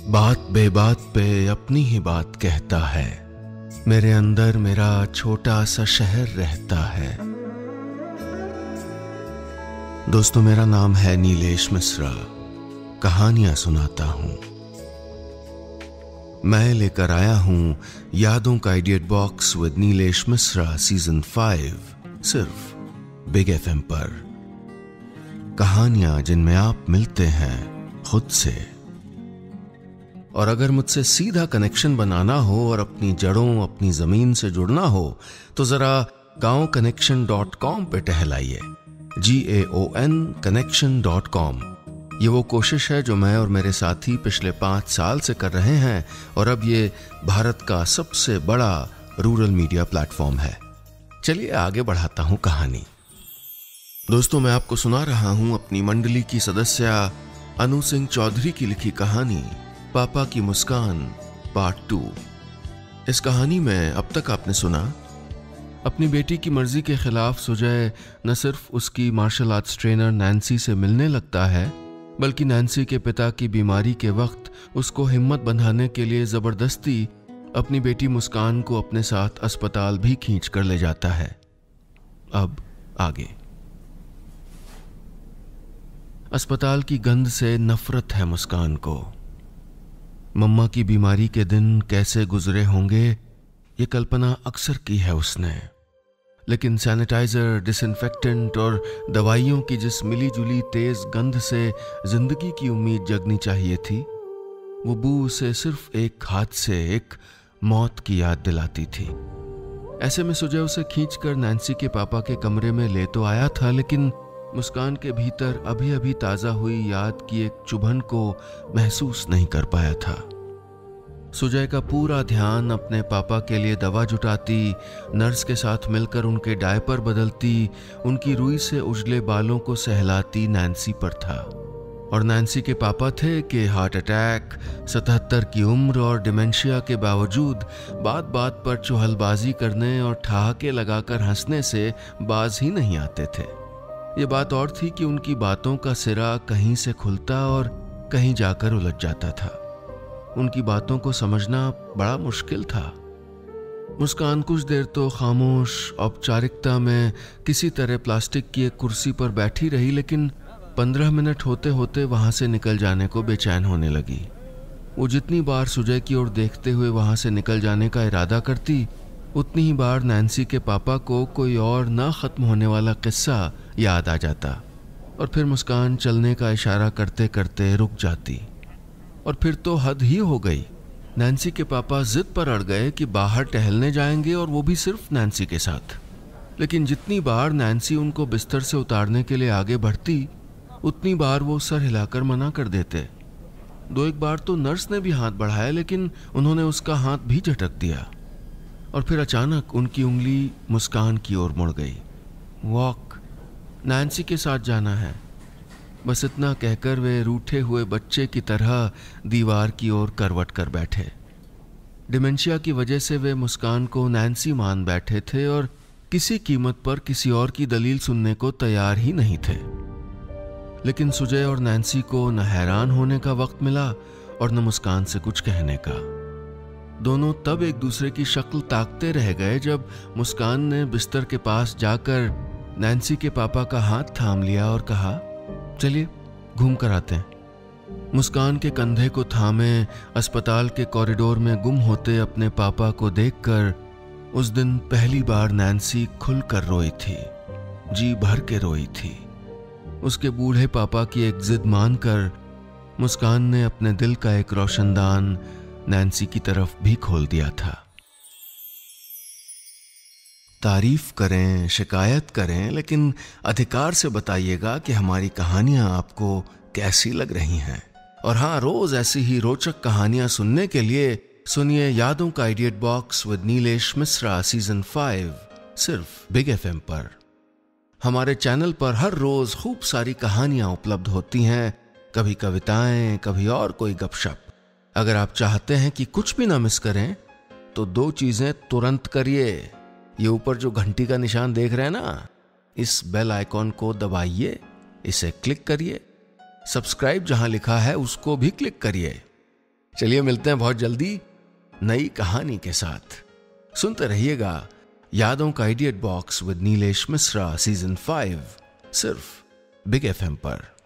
बात बेबात पे अपनी ही बात कहता है। मेरे अंदर मेरा छोटा सा शहर रहता है। दोस्तों, मेरा नाम है नीलेश मिश्रा। कहानियां सुनाता हूं। मैं लेकर आया हूं यादों का idiot box with Nilesh Mishra season 5, सिर्फ बिग एफएम पर। कहानियां जिनमें आप मिलते हैं खुद से। और अगर मुझसे सीधा कनेक्शन बनाना हो और अपनी जड़ों, अपनी जमीन से जुड़ना हो तो जरा gaonconnection.com पे टहलाइए। GAON connection.com। ये वो कोशिश है जो मैं और मेरे साथी पिछले 5 साल से कर रहे हैं और अब ये भारत का सबसे बड़ा रूरल मीडिया प्लेटफॉर्म है। चलिए आगे बढ़ाता हूं कहानी। दोस्तों, मैं आपको सुना रहा हूं अपनी मंडली की सदस्य अनु सिंह चौधरी की लिखी कहानी पापा की मुस्कान पार्ट 2। इस कहानी में अब तक आपने सुना अपनी बेटी की मर्जी के खिलाफ सुजय न सिर्फ उसकी मार्शल आर्ट्स ट्रेनर नैन्सी से मिलने लगता है, बल्कि नैन्सी के पिता की बीमारी के वक्त उसको हिम्मत बंधाने के लिए जबरदस्ती अपनी बेटी मुस्कान को अपने साथ अस्पताल भी खींच कर ले जाता है। अब आगे। अस्पताल की गंध से नफरत है मुस्कान को। मम्मा की बीमारी के दिन कैसे गुजरे होंगे ये कल्पना अक्सर की है उसने, लेकिन सैनिटाइजर, डिसइंफेक्टेंट और दवाइयों की जिस मिली जुली तेज गंध से जिंदगी की उम्मीद जगनी चाहिए थी, वो बू उसे सिर्फ एक हादसे, एक मौत की याद दिलाती थी। ऐसे में सुजय उसे खींचकर नैन्सी के पापा के कमरे में ले तो आया था, लेकिन मुस्कान के भीतर अभी अभी ताजा हुई याद की एक चुभन को महसूस नहीं कर पाया था। सुजय का पूरा ध्यान अपने पापा के लिए दवा जुटाती, नर्स के साथ मिलकर उनके डायपर बदलती, उनकी रुई से उजले बालों को सहलाती नैन्सी पर था। और नैन्सी के पापा थे कि हार्ट अटैक, 77 की उम्र और डिमेंशिया के बावजूद बात बात पर चुहलबाजी करने और ठहाके लगाकर हंसने से बाज ही नहीं आते थे। ये बात और थी कि उनकी बातों का सिरा कहीं से खुलता और कहीं जाकर उलझ जाता था। उनकी बातों को समझना बड़ा मुश्किल था। मुस्कान कुछ देर तो खामोश औपचारिकता में किसी तरह प्लास्टिक की एक कुर्सी पर बैठी रही, लेकिन 15 मिनट होते होते वहां से निकल जाने को बेचैन होने लगी। वो जितनी बार सुजय की ओर देखते हुए वहां से निकल जाने का इरादा करती, उतनी ही बार नैन्सी के पापा को कोई और ना खत्म होने वाला किस्सा याद आ जाता और फिर मुस्कान चलने का इशारा करते करते रुक जाती। और फिर तो हद ही हो गई। नैन्सी के पापा जिद पर अड़ गए कि बाहर टहलने जाएंगे और वो भी सिर्फ नैन्सी के साथ। लेकिन जितनी बार नैन्सी उनको बिस्तर से उतारने के लिए आगे बढ़ती, उतनी बार वो सर हिलाकर मना कर देते। 2-1 बार तो नर्स ने भी हाथ बढ़ाया, लेकिन उन्होंने उसका हाथ भी झटक दिया। और फिर अचानक उनकी उंगली मुस्कान की ओर मुड़ गई। वॉक, नैन्सी के साथ जाना है। बस इतना कहकर वे रूठे हुए बच्चे की तरह दीवार की ओर करवट कर बैठे। डिमेंशिया की वजह से वे मुस्कान को नैन्सी मान बैठे थे और किसी कीमत पर किसी और की दलील सुनने को तैयार ही नहीं थे। लेकिन सुजय और नैन्सी को न हैरान होने का वक्त मिला और न मुस्कान से कुछ कहने का। दोनों तब एक दूसरे की शक्ल ताकते रह गए जब मुस्कान ने बिस्तर के पास जाकर नैन्सी के पापा का हाथ थाम लिया और कहा, चलिए घूम कर आते हैं। मुस्कान के कंधे को थामे अस्पताल के कॉरिडोर में गुम होते अपने पापा को देखकर उस दिन पहली बार नैन्सी खुलकर रोई थी, जी भर के रोई थी। उसके बूढ़े पापा की एक जिद मानकर मुस्कान ने अपने दिल का एक रोशनदान नैन्सी की तरफ भी खोल दिया था। तारीफ करें, शिकायत करें, लेकिन अधिकार से बताइएगा कि हमारी कहानियां आपको कैसी लग रही हैं। और हाँ, रोज ऐसी ही रोचक कहानियां सुनने के लिए सुनिए यादों का idiot box with Nilesh Mishra season 5, सिर्फ बिग एफएम पर। हमारे चैनल पर हर रोज खूब सारी कहानियां उपलब्ध होती हैं, कभी कविताएं, कभी और कोई गपशप। अगर आप चाहते हैं कि कुछ भी ना मिस करें तो 2 चीजें तुरंत करिए। ये ऊपर जो घंटी का निशान देख रहे हैं ना, इस बेल आइकॉन को दबाइए, इसे क्लिक करिए। सब्सक्राइब जहां लिखा है उसको भी क्लिक करिए। चलिए मिलते हैं बहुत जल्दी नई कहानी के साथ। सुनते रहिएगा यादों का idiot box with Nilesh Mishra season 5 सिर्फ बिग FM पर।